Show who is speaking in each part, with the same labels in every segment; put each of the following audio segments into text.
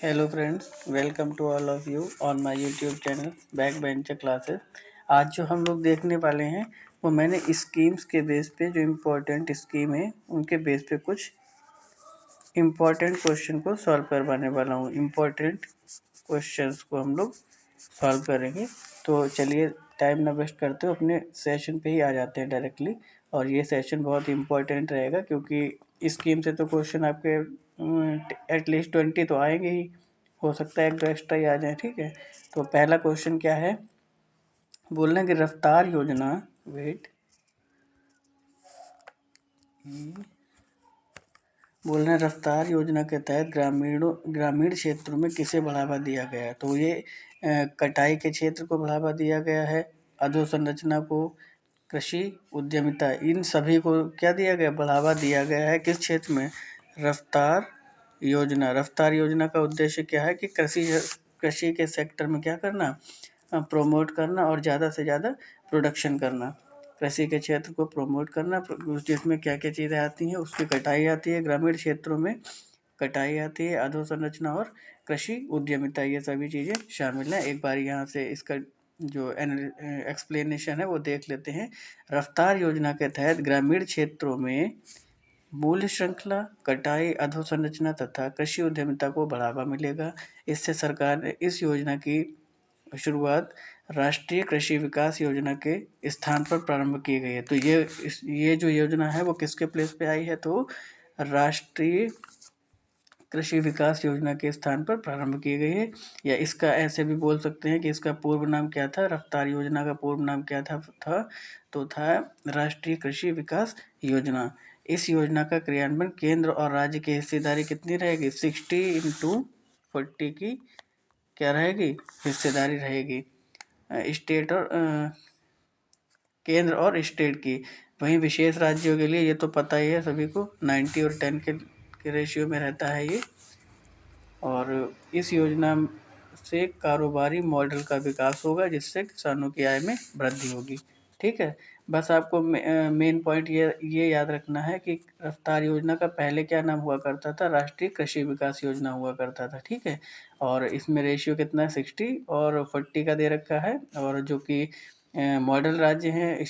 Speaker 1: Hello friends, welcome to all of you on my YouTube channel back bencher classes. आज जो हम लोग देखने वाले हैं वो मैंने स्कीम्स के बेस पे जो इम्पोर्टेंट स्कीम है उनके बेस पे कुछ इम्पोर्टेंट क्वेश्चन को सॉल्व करवाने वाला हूँ। इम्पोर्टेंट क्वेश्चंस को हम लोग सॉल्व करेंगे। तो चलिए टाइम ना वेस्ट करते हुए अपने सेशन पे ही आ जाते हैं डायरेक्टली। और ये सेशन बहुत इम्पोर्टेंट रहेगा क्योंकि स्कीम से तो क्वेश्चन आपके एटलीस्ट 20 तो आएंगे ही, हो सकता है एक दो एक्स्ट्रा ही आ जाए। ठीक है, तो पहला क्वेश्चन क्या है, बोलना है कि रफ्तार योजना वेट बोलना है रफ्तार योजना के तहत ग्रामीण क्षेत्रों में किसे बढ़ावा दिया गया है। तो ये कटाई के क्षेत्र को बढ़ावा दिया गया है, अधोसंरचना को, कृषि उद्यमिता, इन सभी को क्या दिया गया, बढ़ावा दिया गया है। किस क्षेत्र में, रफ्तार योजना का उद्देश्य क्या है कि कृषि के सेक्टर में क्या करना, प्रोमोट करना और ज़्यादा से ज़्यादा प्रोडक्शन करना। कृषि के क्षेत्र को प्रोमोट करना, जिसमें क्या क्या चीज़ें आती हैं, उसकी कटाई आती है, ग्रामीण क्षेत्रों में कटाई आती है, अधोसंरचना और कृषि उद्यमिता, ये सभी चीज़ें शामिल हैं। एक बार यहाँ से इसका जो एक्सप्लेनेशन है वो देख लेते हैं। रफ्तार योजना के तहत ग्रामीण क्षेत्रों में मूल्य श्रृंखला, कटाई, अधोसंरचना तथा कृषि उद्यमिता को बढ़ावा मिलेगा। इससे सरकार ने इस योजना की शुरुआत राष्ट्रीय कृषि विकास योजना के स्थान पर प्रारंभ की गई है। तो ये जो योजना है वो किसके प्लेस पे आई है, तो राष्ट्रीय कृषि विकास योजना के स्थान पर प्रारंभ की गई है। या इसका ऐसे भी बोल सकते हैं कि इसका पूर्व नाम क्या था, रफ्तार योजना का पूर्व नाम क्या था राष्ट्रीय कृषि विकास योजना। इस योजना का क्रियान्वयन केंद्र और राज्य की हिस्सेदारी कितनी रहेगी, 60/40 की क्या रहेगी, हिस्सेदारी रहेगी, स्टेट और केंद्र और स्टेट की। वहीं विशेष राज्यों के लिए ये तो पता ही है सभी को, 90 और 10 के रेशियो में रहता है ये। और इस योजना से कारोबारी मॉडल का विकास होगा जिससे किसानों की आय में वृद्धि होगी। ठीक है, बस आपको मेन पॉइंट ये याद रखना है कि रफ्तार योजना का पहले क्या नाम हुआ करता था, राष्ट्रीय कृषि विकास योजना हुआ करता था। ठीक है, और इसमें रेशियो कितना है, 60 और 40 का दे रखा है। और जो कि मॉडल राज्य हैं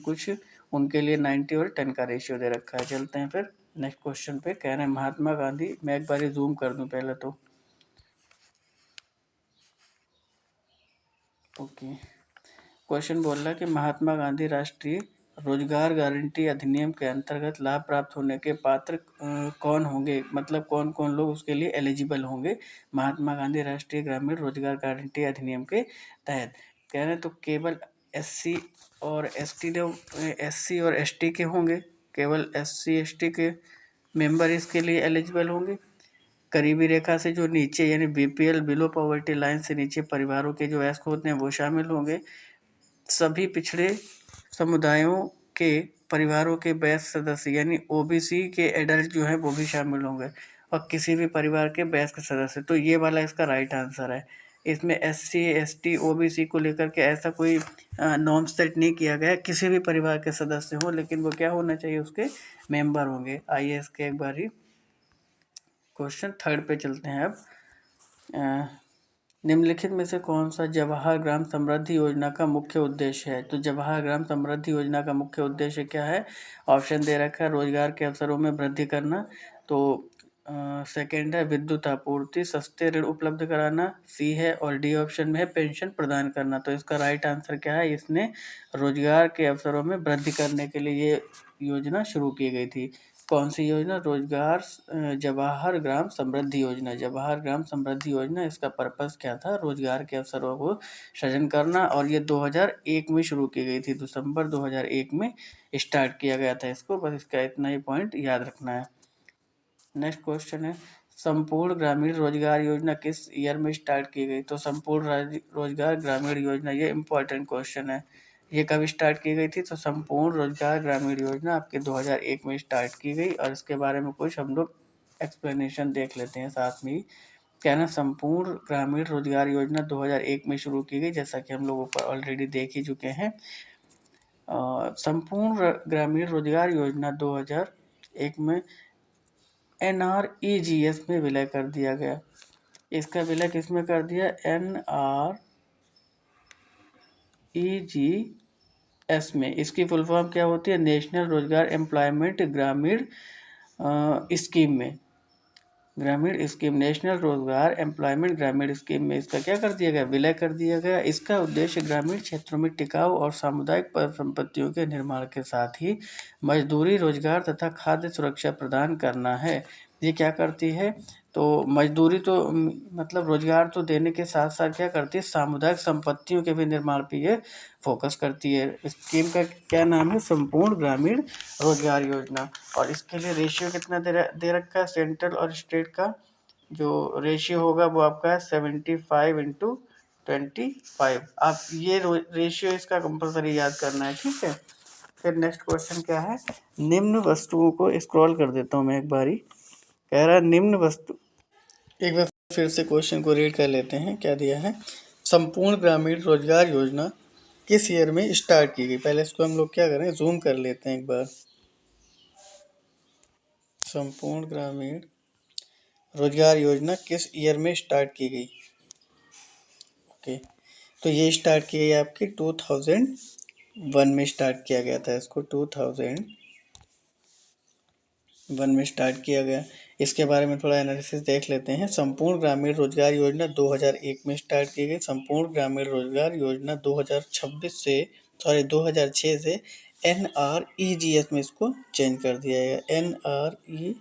Speaker 1: कुछ, उनके लिए 90 और 10 का रेशियो दे रखा है। चलते हैं फिर नेक्स्ट क्वेश्चन पे। कह रहे हैं महात्मा गांधी, मैं एक बार जूम कर दूं पहले तो, ओके। क्वेश्चन बोल रहा है कि महात्मा गांधी राष्ट्रीय रोजगार गारंटी अधिनियम के अंतर्गत लाभ प्राप्त होने के पात्र कौन होंगे, मतलब कौन कौन लोग उसके लिए एलिजिबल होंगे महात्मा गांधी राष्ट्रीय ग्रामीण रोजगार गारंटी अधिनियम के तहत। कह रहे हैं तो केवल एससी और एसटी के होंगे, केवल एससी एसटी के मेंबर इसके लिए एलिजिबल होंगे। गरीबी रेखा से जो नीचे यानी बीपीएल, बिलो पॉवर्टी लाइन से नीचे परिवारों के जो वयस्क होते हैं वो शामिल होंगे। सभी पिछड़े समुदायों के परिवारों के वयस्क सदस्य यानी ओबीसी के एडल्ट जो हैं वो भी शामिल होंगे, और किसी भी परिवार के वयस्क सदस्य। तो ये वाला इसका राइट आंसर है। इसमें एससी एसटी ओबीसी को लेकर के ऐसा कोई नॉर्म सेट नहीं किया गया, किसी भी परिवार के सदस्य हो, लेकिन वो क्या होना चाहिए, उसके मेंबर होंगे। आइए इसके एक बार ही क्वेश्चन थर्ड पे चलते हैं अब। निम्नलिखित में से कौन सा जवाहर ग्राम समृद्धि योजना का मुख्य उद्देश्य है। तो जवाहर ग्राम समृद्धि योजना का मुख्य उद्देश्य क्या है, ऑप्शन दे रखा है, रोजगार के अवसरों में वृद्धि करना। तो सेकेंड है विद्युत आपूर्ति, सस्ते ऋण उपलब्ध कराना, सी है, और डी ऑप्शन में है पेंशन प्रदान करना। तो इसका राइट आंसर क्या है, इसने रोजगार के अवसरों में वृद्धि करने के लिए ये योजना शुरू की गई थी। कौन सी योजना, जवाहर ग्राम समृद्धि योजना। जवाहर ग्राम समृद्धि योजना, इसका पर्पस क्या था, रोजगार के अवसरों को सृजन करना, और ये 2001 में शुरू की गई थी, दिसंबर 2001 में स्टार्ट किया गया था इसको। बस इसका इतना ही पॉइंट याद रखना है। नेक्स्ट क्वेश्चन है, संपूर्ण ग्रामीण रोजगार योजना किस ईयर में स्टार्ट की गई। तो संपूर्ण रोजगार ग्रामीण योजना, ये इंपॉर्टेंट क्वेश्चन है, ये कब स्टार्ट की गई थी। तो संपूर्ण रोजगार ग्रामीण योजना आपके 2001 में स्टार्ट की गई, और इसके बारे में कुछ हम लोग एक्सप्लेनेशन देख लेते हैं साथ में ही। क्या ना, संपूर्ण ग्रामीण रोजगार योजना 2001 में शुरू की गई, जैसा कि हम लोग ऊपर ऑलरेडी देख ही चुके हैं। संपूर्ण ग्रामीण रोजगार योजना 2001 में NREGS में विलय कर दिया गया। इसका विलय किसमें कर दिया, NREGS में। इसकी फुल फॉर्म क्या होती है, नेशनल रोजगार एम्प्लॉयमेंट ग्रामीण स्कीम में, ग्रामीण स्कीम, नेशनल रोजगार एम्प्लॉयमेंट ग्रामीण स्कीम में इसका क्या कर दिया गया, विलय कर दिया गया। इसका उद्देश्य ग्रामीण क्षेत्रों में टिकाऊ और सामुदायिक परिसंपत्तियों के निर्माण के साथ ही मजदूरी, रोजगार तथा खाद्य सुरक्षा प्रदान करना है। ये क्या करती है, तो मजदूरी तो मतलब रोजगार तो देने के साथ साथ क्या करती है, सामुदायिक संपत्तियों के भी निर्माण पे ये फोकस करती है। स्कीम का क्या नाम है, संपूर्ण ग्रामीण रोजगार योजना। और इसके लिए रेशियो कितना दे रखा है, सेंट्रल और स्टेट का जो रेशियो होगा वो आपका है 75/25। आप ये रेशियो इसका कंपलसरी याद करना है, ठीक है। फिर नेक्स्ट क्वेश्चन क्या है, निम्न वस्तुओं को स्क्रॉल कर देता हूँ मैं एक बारी। कह रहा है निम्न वस्तु, एक बार फिर से क्वेश्चन को रीड कर लेते हैं, क्या दिया है, संपूर्ण ग्रामीण रोजगार योजना किस ईयर में स्टार्ट की गई। पहले इसको हम लोग क्या करें, जूम कर लेते हैं एक बार। संपूर्ण ग्रामीण रोजगार योजना किस ईयर में स्टार्ट की गई। ओके, तो ये स्टार्ट की गई आपकी 2001 में स्टार्ट किया गया था, इसको 2001 में स्टार्ट किया गया। इसके बारे में थोड़ा एनालिसिस देख लेते हैं। संपूर्ण ग्रामीण रोजगार योजना 2001 में स्टार्ट की गई। संपूर्ण ग्रामीण रोजगार योजना 2006 से NREGS में इसको चेंज कर दिया गया, NREGS।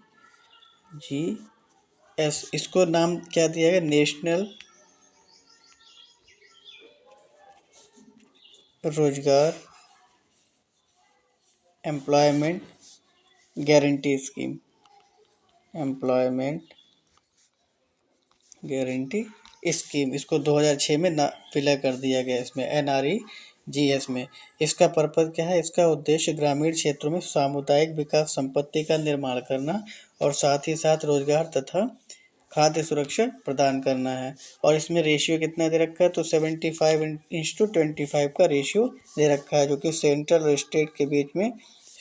Speaker 1: इसको नाम क्या दिया गया, नेशनल रोजगार employment guarantee scheme, employment guarantee scheme. इसको 2006 में ना विलय कर दिया गया इसमें, NREGS में। इसका पर्पज क्या है, इसका उद्देश्य ग्रामीण क्षेत्रों में सामुदायिक विकास संपत्ति का निर्माण करना और साथ ही साथ रोजगार तथा खाद्य सुरक्षा प्रदान करना है। और इसमें रेशियो कितना दे रखा है, तो 75/25 का रेशियो दे रखा है, जो कि सेंट्रल और स्टेट के बीच में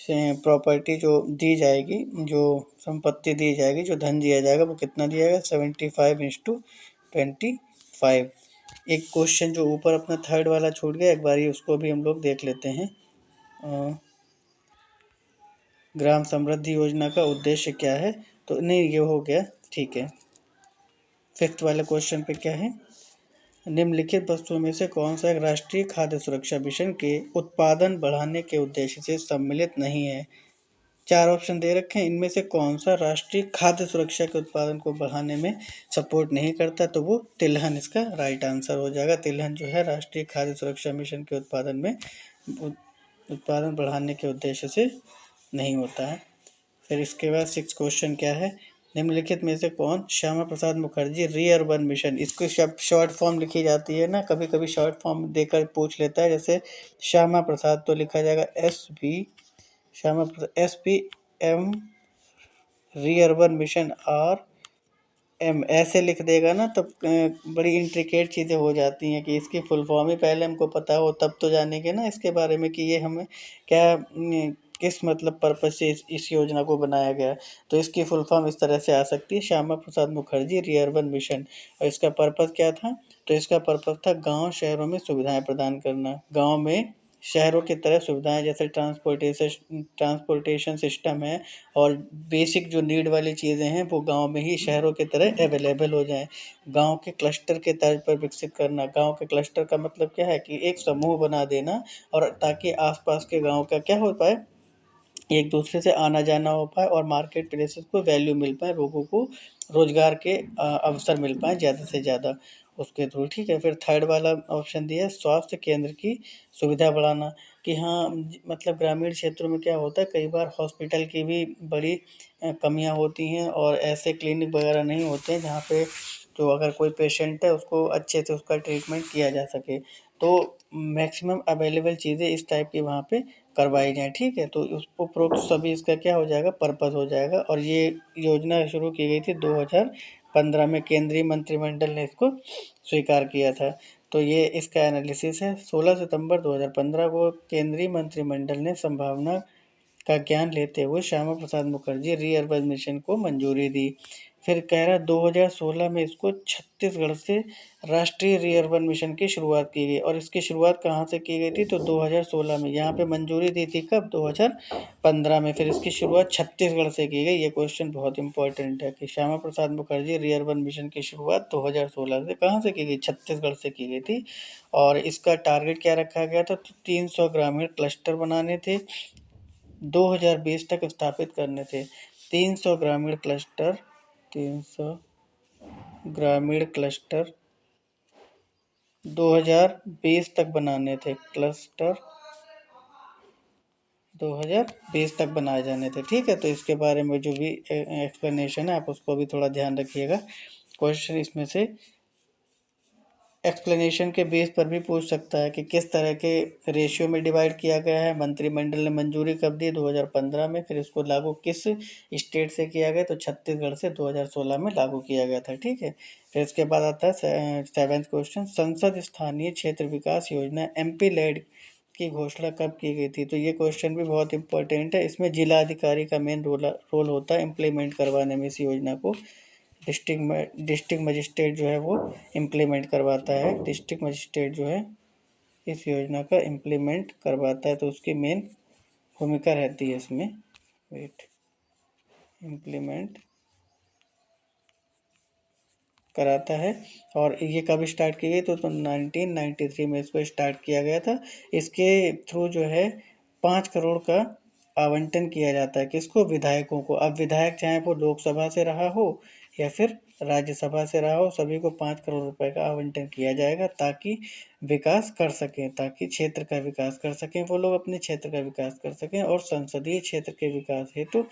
Speaker 1: प्रॉपर्टी जो दी जाएगी, जो संपत्ति दी जाएगी, जो धन दिया जाएगा, वो कितना दिया जाएगा, 75/25। एक क्वेश्चन जो ऊपर अपना थर्ड वाला छूट गया, एक बार उसको भी हम लोग देख लेते हैं। ग्राम समृद्धि योजना का उद्देश्य क्या है, तो नहीं ये हो गया, ठीक है। फिफ्थ वाले क्वेश्चन पे क्या है, निम्नलिखित वस्तुओं में से कौन सा एक राष्ट्रीय खाद्य सुरक्षा मिशन के उत्पादन बढ़ाने के उद्देश्य से सम्मिलित नहीं है। चार ऑप्शन दे रखे हैं, इनमें से कौन सा राष्ट्रीय खाद्य सुरक्षा के उत्पादन को बढ़ाने में सपोर्ट नहीं करता, तो वो तिलहन इसका राइट आंसर हो जाएगा। तिलहन जो है राष्ट्रीय खाद्य सुरक्षा मिशन के उत्पादन में उत्पादन बढ़ाने के उद्देश्य से नहीं होता है। फिर इसके बाद सिक्स क्वेश्चन क्या है, निम्नलिखित में से कौन श्यामा प्रसाद मुखर्जी री अर्बन मिशन, इसको शॉर्ट फॉर्म लिखी जाती है ना, कभी कभी शॉर्ट फॉर्म देकर पूछ लेता है, जैसे श्यामा प्रसाद तो लिखा जाएगा SPM री अर्बन मिशन RM, ऐसे लिख देगा ना तब बड़ी इंट्रिकेट चीज़ें हो जाती हैं कि इसकी फुल फॉर्म ही पहले हमको पता हो तब तो जानेंगे ना इसके बारे में कि ये हमें क्या किस मतलब पर्पज से इस योजना को बनाया गया। तो इसकी फुल फॉर्म इस तरह से आ सकती है, श्यामा प्रसाद मुखर्जी री अर्बन मिशन। और इसका पर्पज क्या था, तो इसका पर्पज था गाँव शहरों में सुविधाएँ प्रदान करना। गाँव में शहरों की तरह सुविधाएं, जैसे ट्रांसपोर्टेशन सिस्टम है और बेसिक जो नीड वाली चीज़ें हैं वो गांव में ही शहरों की तरह अवेलेबल हो जाएं। गांव के क्लस्टर के तर्ज पर विकसित करना। गांव के क्लस्टर का मतलब क्या है कि एक समूह बना देना, और ताकि आसपास के गांव का क्या हो पाए, एक दूसरे से आना जाना हो पाए और मार्केट प्लेसेस को वैल्यू मिल पाए, लोगों को रोजगार के अवसर मिल पाए ज़्यादा से ज़्यादा उसके थ्रू, ठीक है। फिर थर्ड वाला ऑप्शन दिया है स्वास्थ्य केंद्र की सुविधा बढ़ाना, कि हाँ मतलब ग्रामीण क्षेत्रों में क्या होता है, कई बार हॉस्पिटल की भी बड़ी कमियां होती हैं और ऐसे क्लिनिक वगैरह नहीं होते हैं जहाँ पे तो अगर कोई पेशेंट है उसको अच्छे से उसका ट्रीटमेंट किया जा सके। तो मैक्सिमम अवेलेबल चीज़ें इस टाइप की वहाँ पे करवाई जाए, ठीक है। तो उस उपरोक्त सभी इसका क्या हो जाएगा, पर्पस हो जाएगा। और ये योजना शुरू की गई थी 2015 में, केंद्रीय मंत्रिमंडल ने इसको स्वीकार किया था। तो ये इसका एनालिसिस है। 16 सितंबर 2015 को केंद्रीय मंत्रिमंडल ने संभावना का ज्ञान लेते हुए श्यामा प्रसाद मुखर्जी री अर्बन मिशन को मंजूरी दी। फिर कह रहा है 2016 में इसको छत्तीसगढ़ से राष्ट्रीय रीअर्बन मिशन की शुरुआत की गई, और इसकी शुरुआत कहाँ से की गई थी? तो 2016 में। यहाँ पे मंजूरी दी थी कब? 2015 में। फिर इसकी शुरुआत छत्तीसगढ़ से की गई। ये क्वेश्चन बहुत इंपॉर्टेंट है कि श्यामा प्रसाद मुखर्जी रीअर्बन मिशन की शुरुआत 2016 से कहाँ से की गई? छत्तीसगढ़ से की गई थी। और इसका टारगेट क्या रखा गया था? तो 300 ग्रामीण क्लस्टर बनाने थे, 2020 तक स्थापित करने थे। 300 ग्रामीण क्लस्टर, 300 ग्रामीण क्लस्टर 2020 तक बनाने थे। क्लस्टर 2020 तक बनाए जाने थे। ठीक है, तो इसके बारे में जो भी एक्सप्लेनेशन है आप उसको भी थोड़ा ध्यान रखिएगा। क्वेश्चन इसमें से एक्सप्लेनेशन के बेस पर भी पूछ सकता है कि किस तरह के रेशियो में डिवाइड किया गया है। मंत्रिमंडल ने मंजूरी कब दी? 2015 में। फिर इसको लागू किस स्टेट से किया गया? तो छत्तीसगढ़ से 2016 में लागू किया गया था। ठीक है, फिर इसके बाद आता है 7th क्वेश्चन, संसद स्थानीय क्षेत्र विकास योजना एमपी लैड की घोषणा कब की गई थी? तो ये क्वेश्चन भी बहुत इंपॉर्टेंट है। इसमें जिला अधिकारी का मेन रोल होता है इम्प्लीमेंट करवाने में इस योजना को। डिस्ट्रिक्ट मजिस्ट्रेट जो है वो इम्प्लीमेंट करवाता है। डिस्ट्रिक्ट मजिस्ट्रेट जो है इस योजना का इम्प्लीमेंट करवाता है, तो उसकी मेन भूमिका रहती है इसमें। वेट, इम्प्लीमेंट कराता है। और ये कब स्टार्ट की गई? तो 1993 में इसको स्टार्ट किया गया था। इसके थ्रू जो है 5 करोड़ का आवंटन किया जाता है। किसको? विधायकों को। अब विधायक चाहे वो लोकसभा से रहा हो या फिर राज्यसभा से रहा हो, सभी को 5 करोड़ रुपए का आवंटन किया जाएगा ताकि विकास कर सकें, ताकि क्षेत्र का विकास कर सकें, वो लोग अपने क्षेत्र का विकास कर सकें। और संसदीय क्षेत्र के विकास हेतु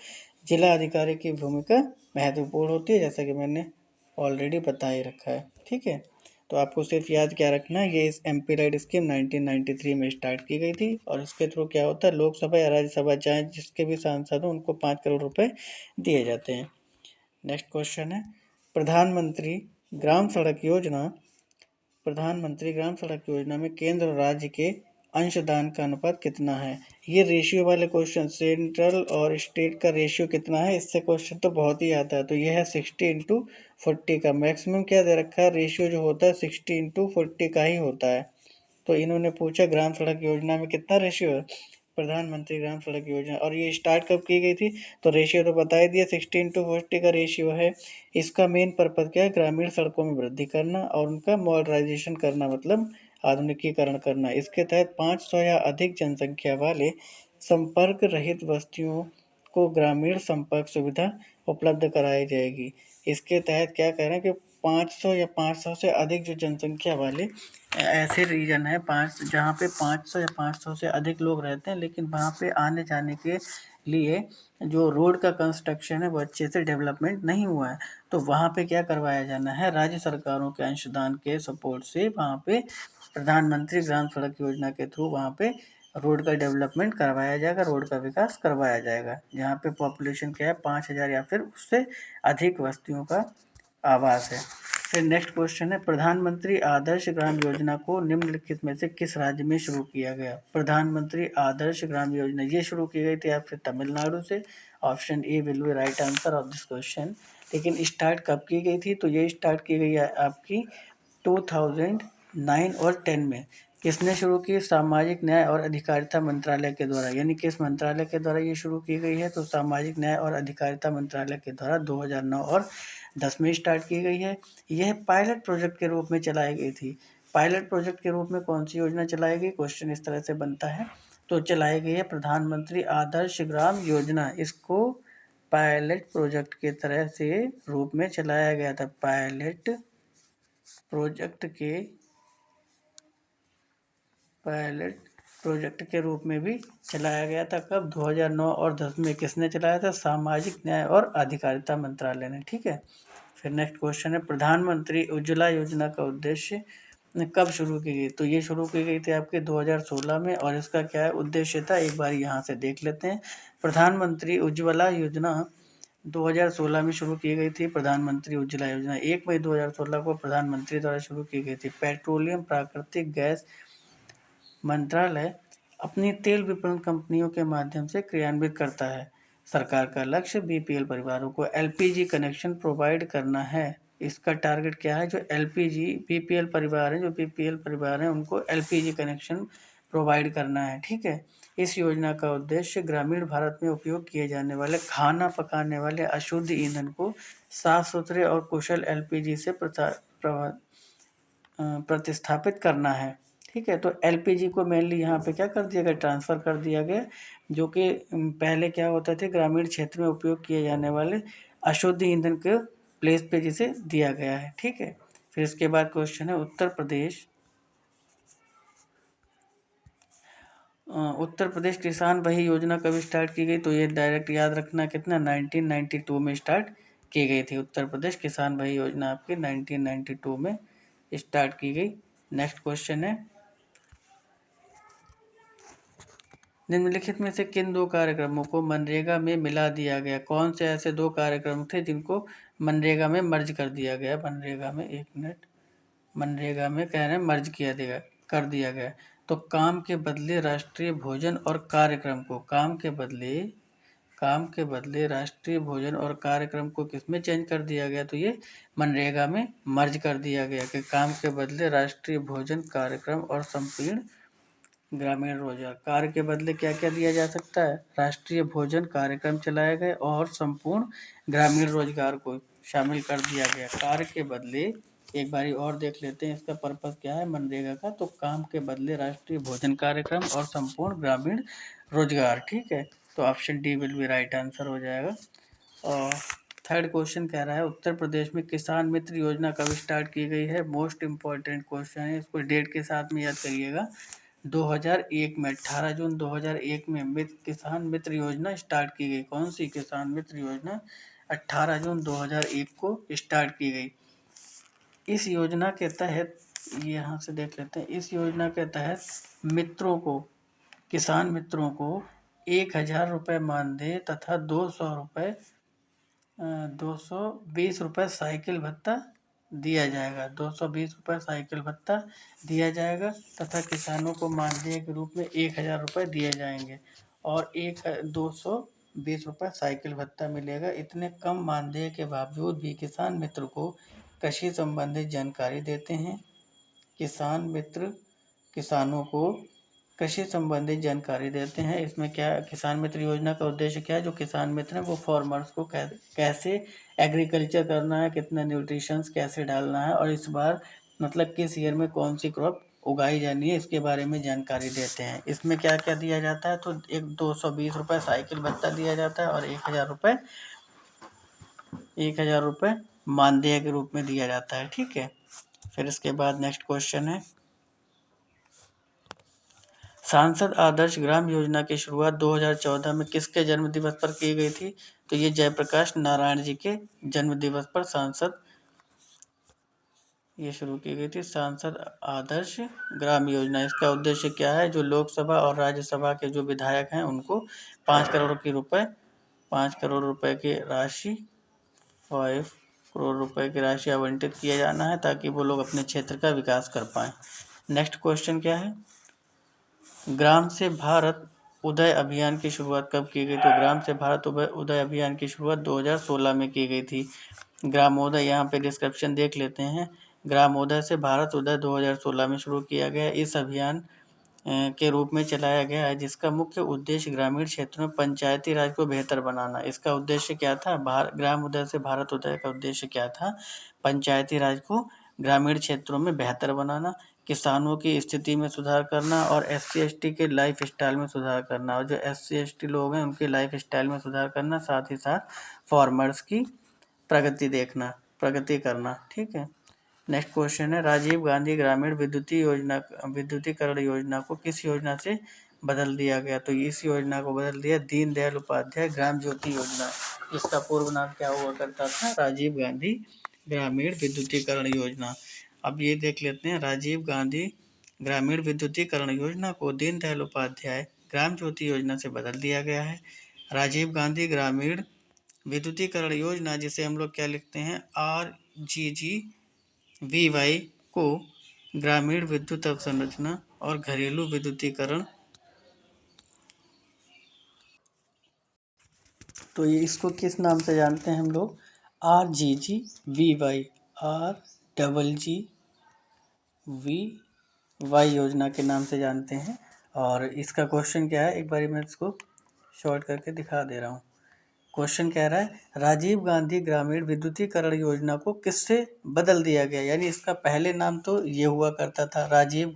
Speaker 1: जिला अधिकारी की भूमिका महत्वपूर्ण होती है, जैसा कि मैंने ऑलरेडी बता ही रखा है। ठीक है, तो आपको सिर्फ याद क्या रखना है, ये इस एमपी राइट स्कीम 1993 में स्टार्ट की गई थी। और इसके थ्रू क्या होता है, लोकसभा या राज्यसभा चाहे जिसके भी सांसद हो उनको 5 करोड़ रुपए दिए जाते हैं। नेक्स्ट क्वेश्चन है, प्रधानमंत्री ग्राम सड़क योजना प्रधानमंत्री ग्राम सड़क योजना में केंद्र और राज्य के अंशदान का अनुपात कितना है? ये रेशियो वाले क्वेश्चन, सेंट्रल और स्टेट का रेशियो कितना है, इससे क्वेश्चन तो बहुत ही आता है। तो ये है 60/40 का। मैक्सिमम क्या दे रखा है? रेशियो जो होता है 60/40 का ही होता है। तो इन्होंने पूछा ग्राम सड़क योजना में कितना रेशियो है, प्रधानमंत्री ग्राम सड़क योजना, और ये स्टार्ट कब की गई थी? तो रेशियो तो बता ही दिया, 60/40 का रेशियो है। इसका मेन पर्पज क्या है? ग्रामीण सड़कों में वृद्धि करना और उनका मॉडर्नाइजेशन करना, मतलब आधुनिकीकरण करना। इसके तहत 500 या अधिक जनसंख्या वाले संपर्क रहित बस्तियों को ग्रामीण संपर्क सुविधा उपलब्ध कराई जाएगी। इसके तहत क्या कह रहे हैं कि 500 या 500 से अधिक जो जनसंख्या वाले ऐसे रीजन है, पाँच, जहाँ पे 500 या 500 से अधिक लोग रहते हैं, लेकिन वहाँ पे आने जाने के लिए जो रोड का कंस्ट्रक्शन है वो अच्छे से डेवलपमेंट नहीं हुआ है। तो वहाँ पे क्या करवाया जाना है? राज्य सरकारों के अंशदान के सपोर्ट से वहाँ पे प्रधानमंत्री ग्राम सड़क योजना के थ्रू वहाँ पे रोड का डेवलपमेंट करवाया जाएगा, रोड का विकास करवाया जाएगा। जहाँ पे पॉपुलेशन क्या है, 5,000 या फिर उससे अधिक बस्तियों का आवास है। फिर नेक्स्ट क्वेश्चन है, प्रधानमंत्री आदर्श ग्राम योजना को निम्नलिखित में से किस राज्य में शुरू किया गया? प्रधानमंत्री आदर्श ग्राम योजना ये शुरू की गई थी आपके तमिलनाडु से। Option A will be right answer of this question. लेकिन स्टार्ट कब की गई थी? तो ये स्टार्ट की गई है आपकी 2009 और 10 में। किसने शुरू की? सामाजिक न्याय और अधिकारिता मंत्रालय के द्वारा। यानी किस मंत्रालय के द्वारा ये शुरू की गई है? तो सामाजिक न्याय और अधिकारिता मंत्रालय के द्वारा 2009 और 10 में स्टार्ट की गई है। यह पायलट प्रोजेक्ट के रूप में चलाई गई थी। पायलट प्रोजेक्ट के रूप में कौन सी योजना चलाई गई? क्वेश्चन इस तरह से बनता है। तो चलाई गई है प्रधानमंत्री आदर्श ग्राम योजना। इसको पायलट प्रोजेक्ट के तरह से रूप में चलाया गया था। पायलट प्रोजेक्ट के रूप में भी चलाया गया था। कब? 2009 और 10 में। किसने चलाया था? सामाजिक न्याय और अधिकारिता मंत्रालय ने। ठीक है, फिर नेक्स्ट क्वेश्चन है, प्रधानमंत्री उज्ज्वला योजना का उद्देश्य कब शुरू की गई? तो ये शुरू की गई थी आपके 2016 में। और इसका क्या है उद्देश्य था, एक बार यहाँ से देख लेते हैं। प्रधानमंत्री उज्ज्वला योजना 2016 में शुरू की गई थी। प्रधानमंत्री उज्ज्वला योजना 1 मई 2016 को प्रधानमंत्री द्वारा शुरू की गई थी। पेट्रोलियम प्राकृतिक गैस मंत्रालय अपनी तेल विपणन कंपनियों के माध्यम से क्रियान्वित करता है। सरकार का लक्ष्य बीपीएल परिवारों को एलपीजी कनेक्शन प्रोवाइड करना है। इसका टारगेट क्या है? जो एलपीजी बीपीएल परिवार हैं, जो बीपीएल परिवार हैं, उनको एलपीजी कनेक्शन प्रोवाइड करना है। ठीक है। इस योजना का उद्देश्य ग्रामीण भारत में उपयोग किए जाने वाले खाना पकाने वाले अशुद्ध ईंधन को साफ सुथरे और कुशल एलपीजी से प्रतिस्थापित करना है। ठीक है। तो एलपीजी को मेनली यहाँ पे क्या कर दिया गया? ट्रांसफ़र कर दिया गया, जो कि पहले क्या होता थे, ग्रामीण क्षेत्र में उपयोग किए जाने वाले अशुद्ध ईंधन के प्लेस पे जिसे दिया गया है। ठीक है। फिर इसके बाद क्वेश्चन है उत्तर प्रदेश किसान वही योजना कब स्टार्ट की गई? तो ये डायरेक्ट याद रखना, कितना 1992 में स्टार्ट की गई थी। उत्तर प्रदेश किसान वही योजना आपकी 1992 में स्टार्ट की गई। नेक्स्ट क्वेश्चन है, निम्नलिखित में से किन दो कार्यक्रमों को मनरेगा में मिला दिया गया? कौन से ऐसे दो कार्यक्रम थे जिनको मनरेगा में मर्ज कर दिया गया? मनरेगा में, एक मिनट, मनरेगा में कह रहे हैं मर्ज कर दिया गया। तो काम के बदले राष्ट्रीय भोजन और कार्यक्रम को, काम के बदले राष्ट्रीय भोजन और कार्यक्रम को किसमें चेंज कर दिया गया? तो ये मनरेगा में मर्ज कर दिया गया कि काम के बदले राष्ट्रीय भोजन कार्यक्रम और संपूर्ण ग्रामीण रोजगार। कार्य के बदले क्या क्या दिया जा सकता है? राष्ट्रीय भोजन कार्यक्रम चलाए गए और संपूर्ण ग्रामीण रोजगार को शामिल कर दिया गया। कार्य के बदले, एक बारी और देख लेते हैं इसका पर्पस क्या है मनरेगा का। तो काम के बदले राष्ट्रीय भोजन कार्यक्रम और संपूर्ण ग्रामीण रोजगार। ठीक है। तो option D will be right answer हो जाएगा। और थर्ड क्वेश्चन कह रहा है, उत्तर प्रदेश में किसान मित्र योजना कब स्टार्ट की गई है? मोस्ट इम्पॉर्टेंट क्वेश्चन है, इसको डेट के साथ में याद करिएगा। 2001 में, 18 जून 2001 में किसान मित्र योजना स्टार्ट की गई। कौन सी किसान मित्र योजना? 18 जून 2001 को स्टार्ट की गई। इस योजना के तहत, यहाँ से देख लेते हैं, इस योजना के तहत मित्रों को, किसान मित्रों को 1000 रुपये मानदेय तथा 220 रुपये साइकिल भत्ता दिया जाएगा। 220 रुपये साइकिल भत्ता दिया जाएगा तथा किसानों को मानदेय के रूप में 1000 रुपये दिए जाएंगे और 220 रुपये साइकिल भत्ता मिलेगा। इतने कम मानदेय के बावजूद भी किसान मित्र को कृषि संबंधित जानकारी देते हैं। किसान मित्र किसानों को कृषि संबंधित जानकारी देते हैं। इसमें क्या, किसान मित्र योजना का उद्देश्य क्या है? जो किसान मित्र हैं वो फार्मर्स को कैसे एग्रीकल्चर करना है, कितना न्यूट्रिशंस कैसे डालना है और इस बार मतलब किस ईयर में कौन सी क्रॉप उगाई जानी है, इसके बारे में जानकारी देते हैं। इसमें क्या क्या दिया जाता है? तो एक 220 रुपये साइकिल भत्ता दिया जाता है और 1000 रुपये मानदेय के रूप में दिया जाता है। ठीक है। फिर इसके बाद नेक्स्ट क्वेश्चन है, सांसद आदर्श ग्राम योजना की शुरुआत 2014 में किसके जन्म दिवस पर की गई थी? तो ये जयप्रकाश नारायण जी के जन्म दिवस पर ये शुरू की गई थी, सांसद आदर्श ग्राम योजना। इसका उद्देश्य क्या है? जो लोकसभा और राज्यसभा के जो विधायक हैं उनको 5 करोड़ रुपए की राशि 5 करोड़ रुपए की राशि आवंटित किया जाना है ताकि वो लोग अपने क्षेत्र का विकास कर पाएँ। नेक्स्ट क्वेश्चन क्या है, ग्राम से भारत उदय अभियान की शुरुआत कब की गई? तो ग्राम से भारत उदय अभियान की शुरुआत 2016 में की गई थी। ग्रामोदय, यहाँ पे डिस्क्रिप्शन देख लेते हैं। ग्रामोदय से भारत उदय 2016 में शुरू किया गया। इस अभियान के रूप में चलाया गया है जिसका मुख्य उद्देश्य ग्रामीण क्षेत्रों में पंचायती राज को बेहतर बनाना। इसका उद्देश्य क्या था? ग्राम उदय से भारत उदय का उद्देश्य क्या था? पंचायती राज को ग्रामीण क्षेत्रों में बेहतर बनाना, किसानों की स्थिति में सुधार करना और SC/ST के लाइफ स्टाइल में सुधार करना। और जो SC/ST लोग हैं उनके लाइफ स्टाइल में सुधार करना, साथ ही साथ फार्मर्स की प्रगति करना। ठीक है। नेक्स्ट क्वेश्चन है, राजीव गांधी ग्रामीण विद्युतीकरण योजना को किस योजना से बदल दिया गया? तो इस योजना को बदल दिया दीनदयाल उपाध्याय ग्राम ज्योति योजना। इसका पूर्व नाम क्या हुआ करता था? राजीव गांधी ग्रामीण विद्युतीकरण योजना। अब ये देख लेते हैं, राजीव गांधी ग्रामीण विद्युतीकरण योजना को दीनदयाल उपाध्याय ग्राम ज्योति योजना से बदल दिया गया है। राजीव गांधी ग्रामीण विद्युतीकरण योजना, जिसे हम लोग क्या लिखते हैं, RGGVY, को ग्रामीण विद्युत अवसंरचना और घरेलू विद्युतीकरण तो ये इसको किस नाम से जानते हैं हम लोग? RGGVY, RGGVY योजना के नाम से जानते हैं। और इसका क्वेश्चन क्या है, एक बारी मैं इसको शॉर्ट करके दिखा दे रहा हूँ। क्वेश्चन कह रहा है राजीव गांधी ग्रामीण विद्युतीकरण योजना को किससे बदल दिया गया। यानी इसका पहले नाम तो ये हुआ करता था राजीव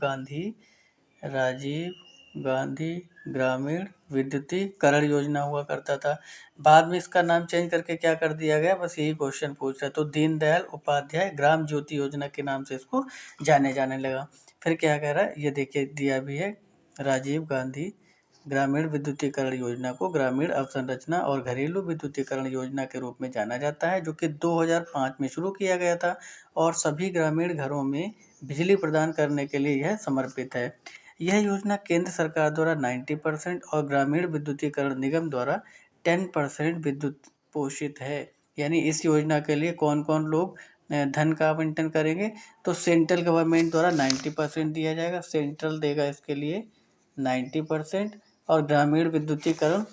Speaker 1: गांधी ग्रामीण विद्युतीकरण योजना हुआ करता था। बाद में इसका नाम चेंज करके क्या कर दिया गया, बस यही क्वेश्चन पूछ रहा है। तो दीनदयाल उपाध्याय ग्राम ज्योति योजना के नाम से इसको जाने लगा। फिर क्या कह रहा है, ये देखिए दिया भी है, राजीव गांधी ग्रामीण विद्युतीकरण योजना को ग्रामीण अवसंरचना और घरेलू विद्युतीकरण योजना के रूप में जाना जाता है, जो कि 2005 में शुरू किया गया था और सभी ग्रामीण घरों में बिजली प्रदान करने के लिए यह समर्पित है। यह योजना केंद्र सरकार द्वारा 90% और ग्रामीण विद्युतीकरण निगम द्वारा 10% विद्युत पोषित है। यानी इस योजना के लिए कौन कौन लोग धन का आवंटन करेंगे, तो सेंट्रल गवर्नमेंट द्वारा 90% दिया जाएगा, सेंट्रल देगा इसके लिए 90%। और ग्रामीण विद्युतीकरण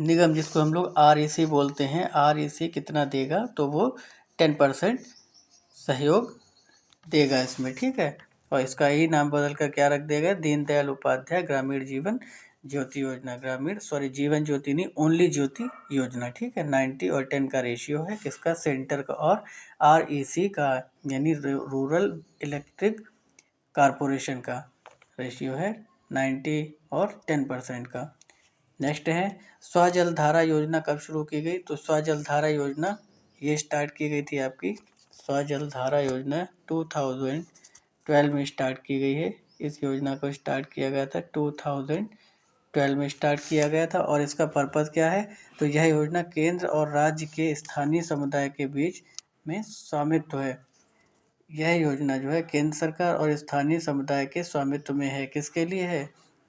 Speaker 1: निगम, जिसको हम लोग REC बोलते हैं, REC कितना देगा, तो वो 10% सहयोग देगा इसमें, ठीक है। और इसका ही नाम बदल कर क्या रख देगा, दीनदयाल उपाध्याय ग्रामीण जीवन ज्योति योजना, जीवन ज्योति नहीं, ओनली ज्योति योजना, ठीक है। 90 और 10 का रेशियो है किसका, सेंटर का और REC का, यानी रूरल इलेक्ट्रिक कारपोरेशन का रेशियो है 90 और 10% का। नेक्स्ट है स्वजलधारा योजना कब शुरू की गई, तो स्वजलधारा योजना ये स्टार्ट की गई थी आपकी, स्वजलधारा योजना 2012 में स्टार्ट की गई है। इस योजना को स्टार्ट किया गया था 2012 में स्टार्ट किया गया था। और इसका पर्पज़ क्या है, तो यह योजना केंद्र और राज्य के स्थानीय समुदाय के बीच में स्वामित्व है। यह योजना जो है केंद्र सरकार और स्थानीय समुदाय के स्वामित्व में है। किसके लिए है,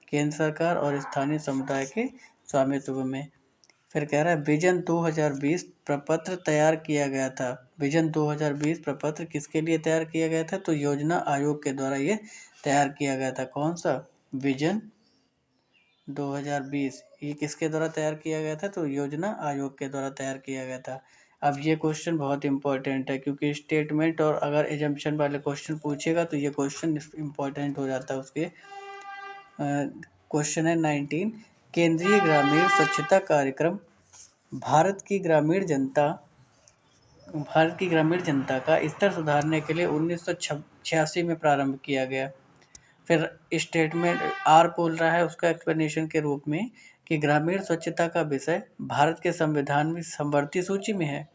Speaker 1: केंद्र सरकार और स्थानीय समुदाय के स्वामित्व में। फिर कह रहा है विजन 2020 प्रपत्र तैयार किया गया था। विजन 2020 प्रपत्र किसके लिए तैयार किया गया था, तो योजना आयोग के द्वारा ये तैयार किया गया था। कौन सा विजन 2020, ये किसके द्वारा तैयार किया गया था, तो योजना आयोग के द्वारा तैयार किया गया था। अब ये क्वेश्चन बहुत इंपॉर्टेंट है, क्योंकि स्टेटमेंट और अगर एजम्पशन वाले क्वेश्चन पूछेगा तो ये क्वेश्चन इंपॉर्टेंट हो जाता है उसके। क्वेश्चन है 19, केंद्रीय ग्रामीण स्वच्छता कार्यक्रम भारत की ग्रामीण जनता का स्तर सुधारने के लिए 1986 में प्रारंभ किया गया। फिर स्टेटमेंट आर बोल रहा है उसका एक्सप्लेनेशन के रूप में कि ग्रामीण स्वच्छता का विषय भारत के संविधान में समवर्ती सूची में है।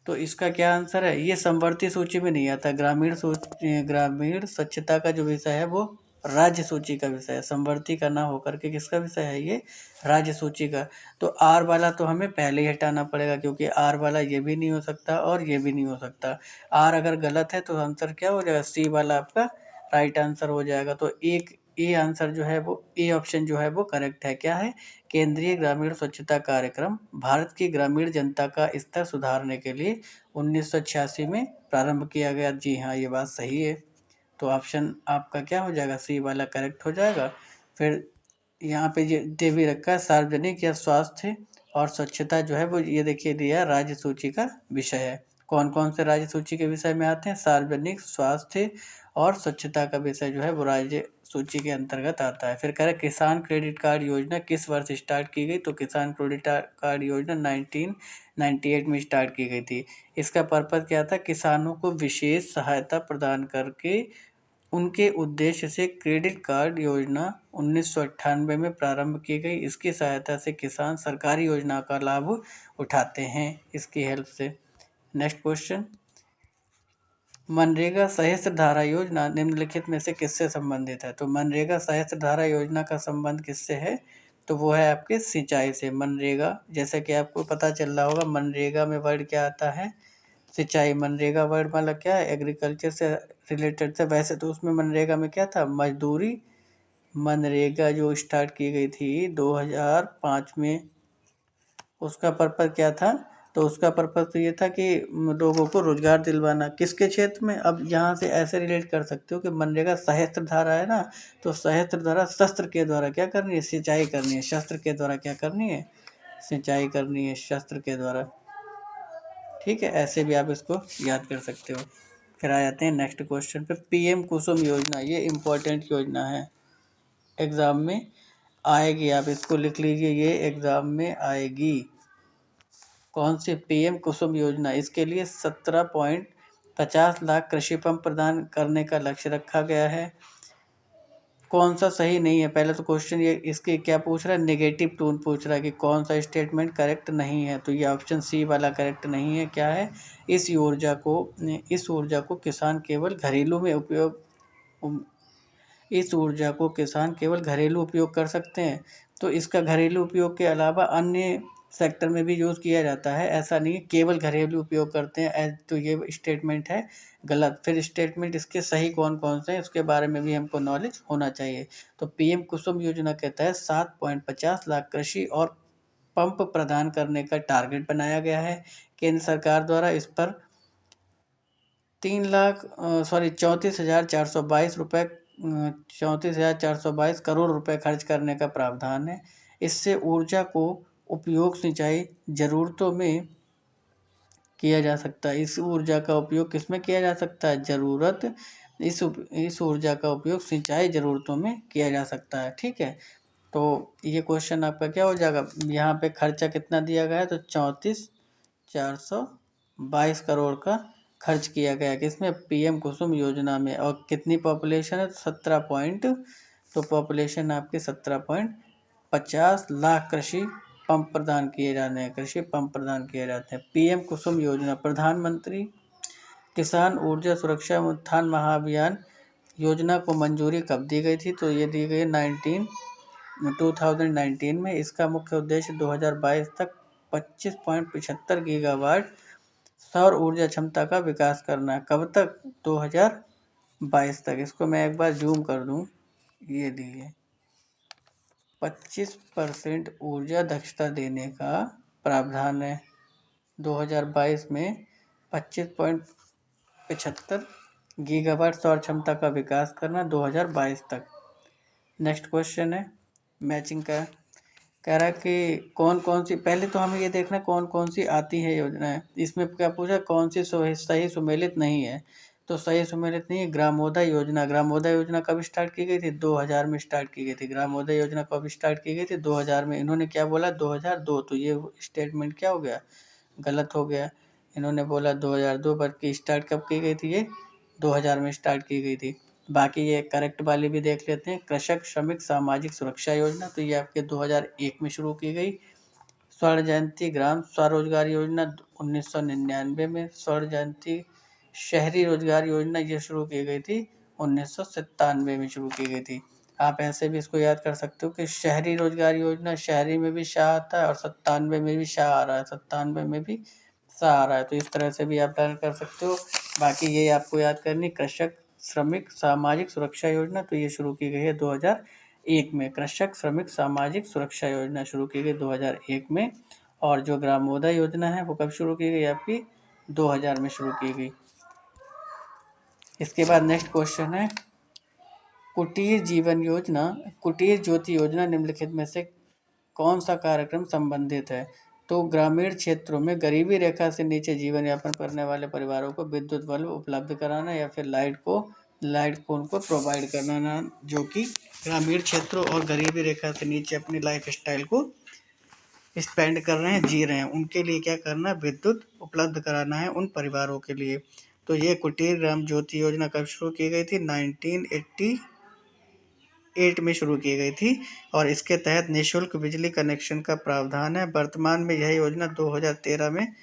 Speaker 1: तो इसका क्या आंसर है, ये समवर्ती सूची में नहीं आता। ग्रामीण स्वच्छता का जो विषय है वो राज्य सूची का विषय है, समवर्ती का ना होकर के किसका विषय है, ये राज्य सूची का। तो आर वाला तो हमें पहले ही हटाना पड़ेगा, क्योंकि आर वाला ये भी नहीं हो सकता और ये भी नहीं हो सकता। आर अगर गलत है तो आंसर क्या हो जाएगा, सी वाला आपका राइट आंसर हो जाएगा। तो एक ए आंसर जो है वो, ए ऑप्शन जो है वो करेक्ट है। क्या है, केंद्रीय ग्रामीण स्वच्छता कार्यक्रम भारत की ग्रामीण जनता का स्तर सुधारने के लिए 1986 में प्रारंभ किया गया। जी हाँ, ये बात सही है। तो ऑप्शन आपका क्या हो जाएगा, सी वाला करेक्ट हो जाएगा। फिर यहाँ पे ये भी रखा है सार्वजनिक या स्वास्थ्य और स्वच्छता जो है वो ये देखिए दिया राज्य सूची का विषय है। कौन कौन से राज्य सूची के विषय में आते हैं, सार्वजनिक, स्वास्थ्य और स्वच्छता का विषय जो है वो राज्य सूची के अंतर्गत आता है। फिर कह रहे किसान क्रेडिट कार्ड योजना किस वर्ष स्टार्ट की गई, तो किसान क्रेडिट कार्ड योजना 1998 में स्टार्ट की गई थी। इसका पर्पज़ क्या था, किसानों को विशेष सहायता प्रदान करके उनके उद्देश्य से क्रेडिट कार्ड योजना 1998 में प्रारंभ की गई। इसकी सहायता से किसान सरकारी योजना का लाभ उठाते हैं इसकी हेल्प से। नेक्स्ट क्वेश्चन, मनरेगा सहस्त्र धारा योजना निम्नलिखित में से किससे संबंधित है, तो मनरेगा सहस्त्र धारा योजना का संबंध किससे है, तो वो है आपके सिंचाई से। मनरेगा, जैसे कि आपको पता चल रहा होगा मनरेगा में वर्ड क्या आता है, सिंचाई। मनरेगा वर्ड मतलब क्या है, एग्रीकल्चर से रिलेटेड था। वैसे तो उसमें मनरेगा में क्या था, मजदूरी। मनरेगा जो स्टार्ट की गई थी 2005 में, उसका पर्पज़ क्या था, तो उसका पर्पज़ तो ये था कि लोगों को रोजगार दिलवाना। किसके क्षेत्र में, अब यहाँ से ऐसे रिलेट कर सकते हो कि मनरेगा सहस्त्र धारा है ना, तो सहस्त्र धारा शस्त्र के द्वारा क्या करनी है, सिंचाई करनी है। शस्त्र के द्वारा क्या करनी है, सिंचाई करनी है शस्त्र के द्वारा। ठीक है, ऐसे भी आप इसको याद कर सकते हो। फिर आ जाते हैं नेक्स्ट क्वेश्चन पे। पीएम कुसुम योजना, ये इम्पोर्टेंट योजना है, एग्जाम में आएगी, आप इसको लिख लीजिए, ये एग्जाम में आएगी। कौन सी? पीएम कुसुम योजना। इसके लिए 17.50 लाख कृषि पंप प्रदान करने का लक्ष्य रखा गया है। कौन सा सही नहीं है? पहले तो क्वेश्चन ये इसके क्या पूछ रहा है, नेगेटिव टोन पूछ रहा है कि कौन सा स्टेटमेंट करेक्ट नहीं है, तो ये ऑप्शन सी वाला करेक्ट नहीं है। क्या है? इस ऊर्जा को किसान केवल घरेलू में उपयोग इस ऊर्जा को किसान केवल घरेलू उपयोग कर सकते हैं। तो इसका घरेलू उपयोग के अलावा अन्य सेक्टर में भी यूज़ किया जाता है, ऐसा नहीं है केवल घरेलू उपयोग करते हैं, तो ये स्टेटमेंट है गलत। फिर स्टेटमेंट इसके सही कौन कौन से हैं उसके बारे में भी हमको नॉलेज होना चाहिए। तो पीएम कुसुम योजना के तहत 7.50 लाख कृषि और पंप प्रदान करने का टारगेट बनाया गया है। केंद्र सरकार द्वारा इस पर 34,422 करोड़ रुपए खर्च करने का प्रावधान है। इससे ऊर्जा को उपयोग सिंचाई ज़रूरतों में किया जा सकता है। इस ऊर्जा का उपयोग किस में किया जा सकता है? इस ऊर्जा का उपयोग सिंचाई ज़रूरतों में किया जा सकता है। ठीक है, तो ये क्वेश्चन आपका क्या हो जाएगा? यहाँ पे खर्चा कितना दिया गया है? तो 34,422 करोड़ का खर्च किया गया किसमें? पीएम कुसुम योजना में। और कितनी पॉपुलेशन है? तो 17 पॉइंट, तो पॉपुलेशन आपकी 17.50 लाख कृषि पंप प्रदान किए जाते हैं, कृषि पंप प्रदान किए जाते हैं। पीएम कुसुम योजना प्रधानमंत्री किसान ऊर्जा सुरक्षा उत्थान महाअभियान योजना को मंजूरी कब दी गई थी? तो ये दी गई 2019 में। इसका मुख्य उद्देश्य 2022 तक 25.75 गीगावाट सौर ऊर्जा क्षमता का विकास करना है। कब तक? 2022 तक। इसको मैं एक बार जूम कर दूं, ये दिए 25% ऊर्जा दक्षता देने का प्रावधान है। 2022 में 25.75 गीगावाट सौर क्षमता का विकास करना 2022 तक। नेक्स्ट क्वेश्चन है मैचिंग का। कह रहा है कि कौन कौन सी, पहले तो हमें ये देखना कौन कौन सी आती है योजनाएं। इसमें क्या पूछा? कौन सी सही सुमेलित नहीं है? तो सही सुमेलित नहीं है ग्रामोदय योजना। ग्रामोदय योजना कब स्टार्ट की गई थी? 2000 में स्टार्ट की गई थी। ग्रामोदय योजना कब स्टार्ट की गई थी? 2000 में। इन्होंने क्या बोला? 2002। तो ये स्टेटमेंट क्या हो गया? गलत हो गया। इन्होंने बोला 2002, बल्कि स्टार्ट कब की गई थी? ये 2000 में स्टार्ट की गई थी। बाकी ये करेक्ट वाली भी देख लेते हैं। कृषक श्रमिक सामाजिक सुरक्षा योजना, तो ये आपके 2001 में शुरू की गई। स्वर्ण जयंती ग्राम स्वरोजगार योजना 1999 में। स्वर्ण जयंती शहरी रोजगार योजना ये शुरू की गई थी 1997 में शुरू की गई थी। आप ऐसे भी इसको याद कर सकते हो कि शहरी रोजगार योजना, शहरी में भी शाह आता है और 97 में भी शाह आ रहा है, 97 में भी शाह आ रहा है, तो इस तरह से भी आप याद कर सकते हो। बाकी ये आपको याद करनी कृषक श्रमिक सामाजिक सुरक्षा योजना, तो ये शुरू की गई है 2001 में। कृषक श्रमिक सामाजिक सुरक्षा योजना शुरू की गई 2001 में। और जो ग्रामोदय योजना है वो कब शुरू की गई? आपकी 2000 में शुरू की गई। इसके बाद नेक्स्ट क्वेश्चन है कुटीर ज्योति योजना निम्नलिखित में से कौन सा कार्यक्रम संबंधित है? तो ग्रामीण क्षेत्रों में गरीबी रेखा से नीचे जीवन यापन करने वाले परिवारों को विद्युत बल्ब उपलब्ध कराना या फिर लाइट को उनको प्रोवाइड कराना, जो कि ग्रामीण क्षेत्रों और गरीबी रेखा से नीचे अपनी लाइफ स्टाइल को स्पेंड कर रहे हैं, जी रहे हैं, उनके लिए क्या करना? विद्युत उपलब्ध कराना है उन परिवारों के लिए। तो ये कुटीर ग्राम ज्योति योजना कब शुरू की गई थी? 1988 में शुरू की गई थी। और इसके तहत निःशुल्क बिजली कनेक्शन का प्रावधान है। वर्तमान में यह योजना 2013 में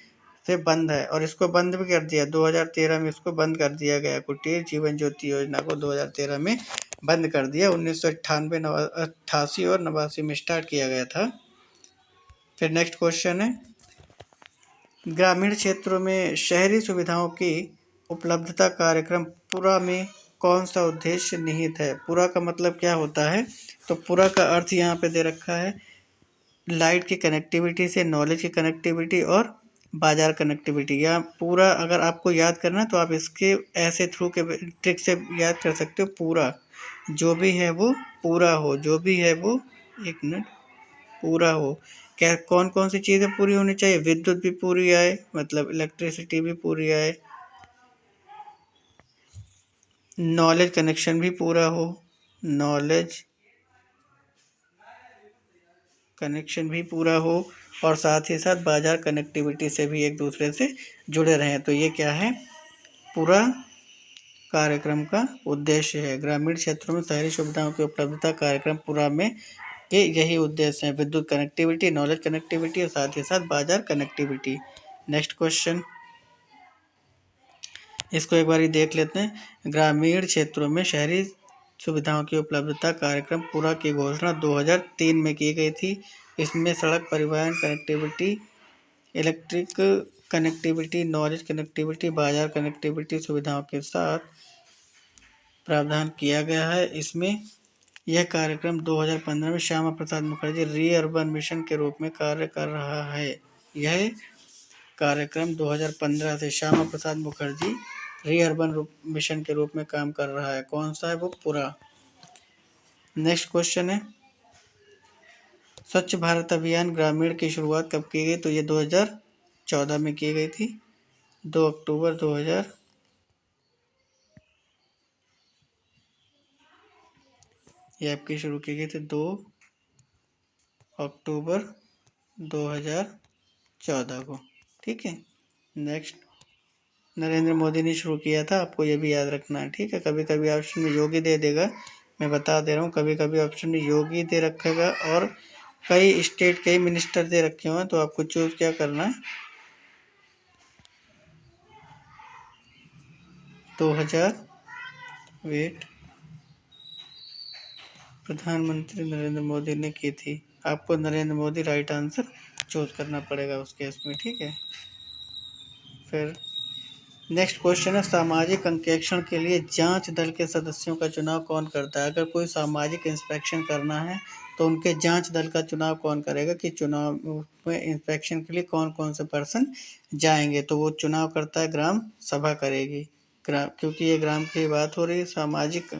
Speaker 1: से बंद है, और इसको बंद भी कर दिया 2013 में, इसको बंद कर दिया गया। कुटीर जीवन ज्योति योजना को 2013 में बंद कर दिया। 1998, 88 और 89 में स्टार्ट किया गया था। फिर नेक्स्ट क्वेश्चन है ग्रामीण क्षेत्रों में शहरी सुविधाओं की उपलब्धता कार्यक्रम पूरा में कौन सा उद्देश्य निहित है? पूरा का मतलब क्या होता है? तो पूरा का अर्थ यहाँ पे दे रखा है लाइट की कनेक्टिविटी से नॉलेज की कनेक्टिविटी और बाजार कनेक्टिविटी। या पूरा अगर आपको याद करना है तो आप इसके ऐसे थ्रू के ट्रिक से याद कर सकते हो। पूरा जो भी है वो पूरा हो, जो भी है वो, एक मिनट, पूरा हो, क्या कौन कौन सी चीज़ें पूरी होनी चाहिए? विद्युत भी पूरी आए, मतलब इलेक्ट्रिसिटी भी पूरी आए, नॉलेज कनेक्शन भी पूरा हो, नॉलेज कनेक्शन भी पूरा हो, और साथ ही साथ बाजार कनेक्टिविटी से भी एक दूसरे से जुड़े रहें। तो ये क्या है? पूरा कार्यक्रम का उद्देश्य है। ग्रामीण क्षेत्रों में शहरी सुविधाओं की उपलब्धता कार्यक्रम पूरा में के यही उद्देश्य है, विद्युत कनेक्टिविटी, नॉलेज कनेक्टिविटी और साथ ही साथ बाजार कनेक्टिविटी। नेक्स्ट क्वेश्चन, इसको एक बार देख लेते हैं। ग्रामीण क्षेत्रों में शहरी सुविधाओं की उपलब्धता कार्यक्रम पूरा की घोषणा 2003 में की गई थी। इसमें सड़क परिवहन connectivity, electric connectivity, knowledge connectivity, बाजार कनेक्टिविटी सुविधाओं के साथ प्रावधान किया गया है। इसमें यह कार्यक्रम 2015 में श्यामा प्रसाद मुखर्जी री अर्बन मिशन के रूप में कार्य कर रहा है। यह कार्यक्रम 2015 से श्यामा प्रसाद मुखर्जी री अर्बन मिशन के रूप में काम कर रहा है। कौन सा है वो? पूरा। नेक्स्ट क्वेश्चन है, स्वच्छ भारत अभियान ग्रामीण की शुरुआत कब की गई? तो ये 2014 में की गई थी, 2 अक्टूबर 2000 ये आपकी शुरू की गई थी 2 अक्टूबर 2014 को। ठीक है। नेक्स्ट, नरेंद्र मोदी ने शुरू किया था, आपको ये भी याद रखना है। ठीक है, कभी कभी ऑप्शन में योगी दे देगा, मैं बता दे रहा हूँ, कभी कभी ऑप्शन में योगी दे रखेगा और कई स्टेट कई मिनिस्टर दे रखे हुए हैं, तो आपको चूज क्या करना है? 2000 वेट प्रधानमंत्री नरेंद्र मोदी ने की थी, आपको Narendra Modi right answer choose करना पड़ेगा उस केस में। ठीक है। फिर नेक्स्ट क्वेश्चन है, सामाजिक अंकेक्षण के लिए जांच दल के सदस्यों का चुनाव कौन करता है? अगर कोई सामाजिक इंस्पेक्शन करना है तो उनके जांच दल का चुनाव कौन करेगा कि चुनाव में इंस्पेक्शन के लिए कौन कौन से पर्सन जाएंगे? तो वो चुनाव करता है ग्राम सभा करेगी। क्योंकि ये ग्राम की बात हो रही है, सामाजिक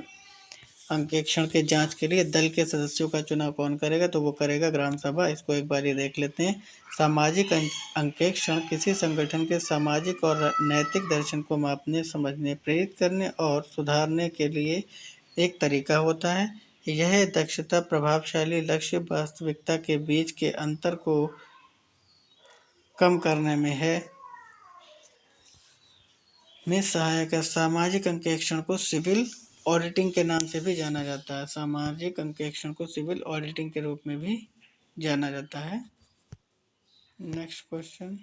Speaker 1: अंकेक्षण के जांच के लिए दल के सदस्यों का चुनाव कौन करेगा? तो वो करेगा ग्राम सभा। इसको एक बार ये देख लेते हैं। सामाजिक अंकेक्षण किसी संगठन के सामाजिक और नैतिक दर्शन को मापने, समझने, प्रेरित करने और सुधारने के लिए एक तरीका होता है। यह दक्षता प्रभावशाली लक्ष्य वास्तविकता के बीच के अंतर को कम करने में सहायक है। सामाजिक अंकेक्षण को सिविल ऑडिटिंग के नाम से भी जाना जाता है। सामाजिक अंकेक्षण को सिविल ऑडिटिंग के रूप में भी जाना जाता है। नेक्स्ट क्वेश्चन,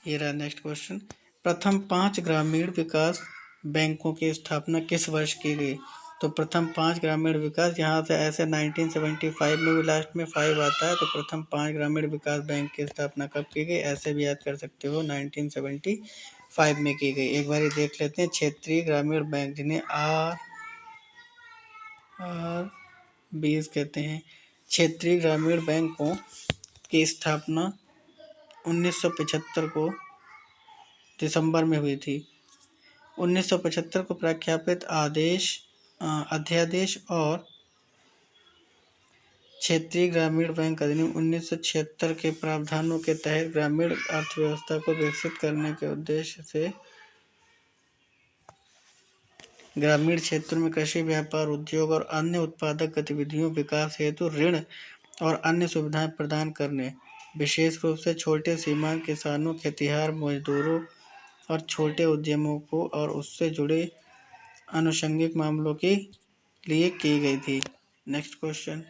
Speaker 1: ये रहा नेक्स्ट क्वेश्चन। प्रथम 5 ग्रामीण विकास बैंकों की स्थापना किस वर्ष की गई? तो प्रथम 5 ग्रामीण विकास, यहाँ से ऐसे 1975 में भी लास्ट में 5 आता है, तो प्रथम 5 ग्रामीण विकास बैंक की स्थापना कब की गई? ऐसे भी याद कर सकते हो, 1975 में की गई। एक बार देख लेते हैं, क्षेत्रीय ग्रामीण बैंक जिन्हें RBs कहते हैं, क्षेत्रीय ग्रामीण बैंकों की स्थापना 1975 को दिसंबर में हुई थी। 1975 को प्रख्यापित अध्यादेश और क्षेत्रीय ग्रामीण बैंक अधिनियम 1976 के प्रावधानों के तहत ग्रामीण अर्थव्यवस्था को विकसित करने के उद्देश्य से ग्रामीण क्षेत्रों में कृषि, व्यापार, उद्योग और अन्य उत्पादक गतिविधियों विकास हेतु ऋण और अन्य सुविधाएं प्रदान करने, विशेष रूप से छोटे सीमांत किसानों, खेतिहर मजदूरों और छोटे उद्यमों को और उससे जुड़े आनुषंगिक मामलों के लिए की गई थी। नेक्स्ट क्वेश्चन,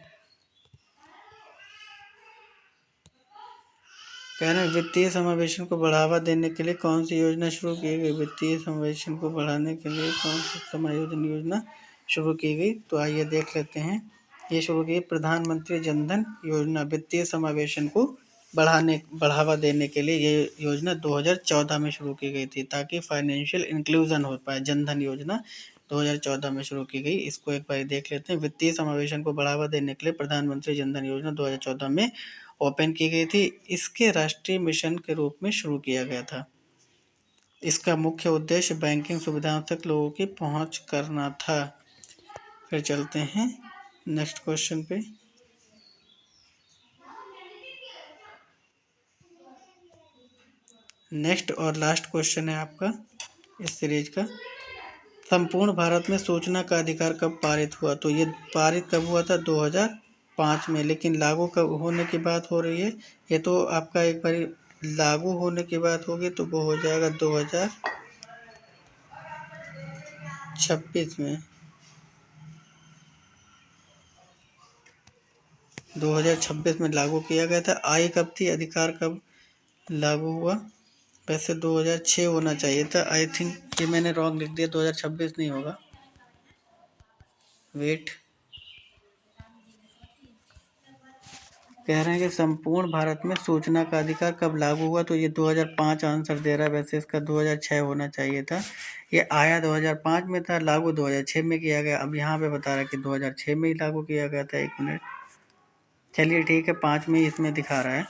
Speaker 1: कह रहे हैं वित्तीय समावेशन को बढ़ावा देने के लिए कौन सी योजना शुरू की गई? वित्तीय समावेशन को बढ़ाने के लिए कौन सी समायोजन योजना शुरू की गई? तो आइए देख लेते हैं। ये शुरू की प्रधानमंत्री जनधन योजना, वित्तीय समावेशन को बढ़ावा देने के लिए ये योजना 2014 में शुरू की गई थी, ताकि फाइनेंशियल इंक्लूजन हो पाए। जनधन योजना 2014 में शुरू की गई। इसको एक बार देख लेते हैं। वित्तीय समावेशन को बढ़ावा देने के लिए प्रधानमंत्री जनधन योजना 2014 में ओपन की गई थी। इसके राष्ट्रीय मिशन के रूप में शुरू किया गया था। इसका मुख्य उद्देश्य बैंकिंग सुविधाओं तक लोगों की पहुंच करना था। फिर चलते हैं नेक्स्ट क्वेश्चन पे। नेक्स्ट और लास्ट क्वेश्चन है आपका इस सीरीज का। संपूर्ण भारत में सूचना का अधिकार कब पारित हुआ? तो ये पारित कब हुआ था? 2005 में। लेकिन लागू कब होने की बात हो रही है? ये तो आपका एक बार लागू होने की बात होगी तो वो हो जाएगा 2026 में। 2026 में लागू किया गया था। आई कब थी? अधिकार कब लागू हुआ? वैसे 2006 होना चाहिए था। आई थिंक ये मैंने रॉन्ग लिख दिया, 2026 नहीं होगा। वेट, कह रहे हैं कि संपूर्ण भारत में सूचना का अधिकार कब लागू हुआ? तो ये 2005 आंसर दे रहा है। वैसे इसका 2006 होना चाहिए था। ये आया 2005 में था, लागू 2006 में किया गया। अब यहाँ पे बता रहा है कि 2006 में ही लागू किया गया था। 1 मिनट, चलिए ठीक है, 5 में इसमें दिखा रहा है।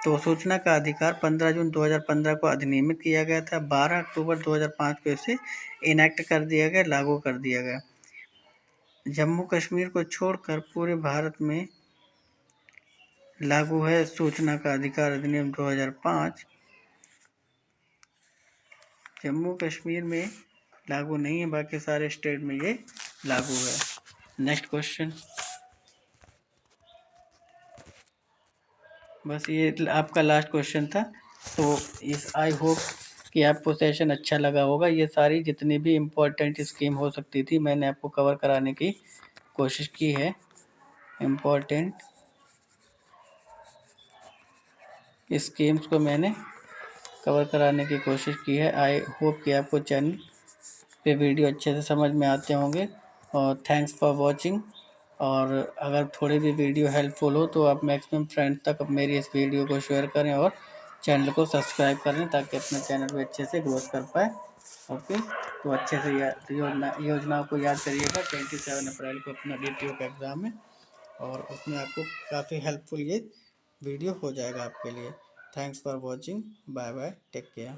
Speaker 1: तो सूचना का अधिकार 15 जून 2015 को अधिनियमित किया गया था। 12 अक्टूबर 2005 को इसे इनेक्ट कर दिया गया, लागू कर दिया गया। जम्मू कश्मीर को छोड़कर पूरे भारत में लागू है सूचना का अधिकार अधिनियम 2005। जम्मू कश्मीर में लागू नहीं है, बाकी सारे स्टेट में ये लागू है। Next question. बस ये आपका लास्ट क्वेश्चन था। तो इस आई होप कि आपको सेशन अच्छा लगा होगा। ये सारी जितनी भी इम्पोर्टेंट स्कीम हो सकती थी मैंने आपको कवर कराने की कोशिश की है। इम्पोर्टेंट स्कीम्स को मैंने कवर कराने की कोशिश की है। आई होप कि आपको चैनल पे वीडियो अच्छे से समझ में आते होंगे। और थैंक्स फॉर वॉचिंग। और अगर थोड़ी भी वीडियो हेल्पफुल हो तो आप मैक्सिमम फ्रेंड तक मेरी इस वीडियो को शेयर करें और चैनल को सब्सक्राइब करें ताकि अपने चैनल को अच्छे से ग्रोथ कर पाए। ओके, तो अच्छे से योजनाओं को याद करिएगा। 27 अप्रैल को अपना DTO का एग्ज़ाम है और उसमें आपको काफ़ी हेल्पफुल ये वीडियो हो जाएगा आपके लिए। Thanks for watching. Bye bye, take care.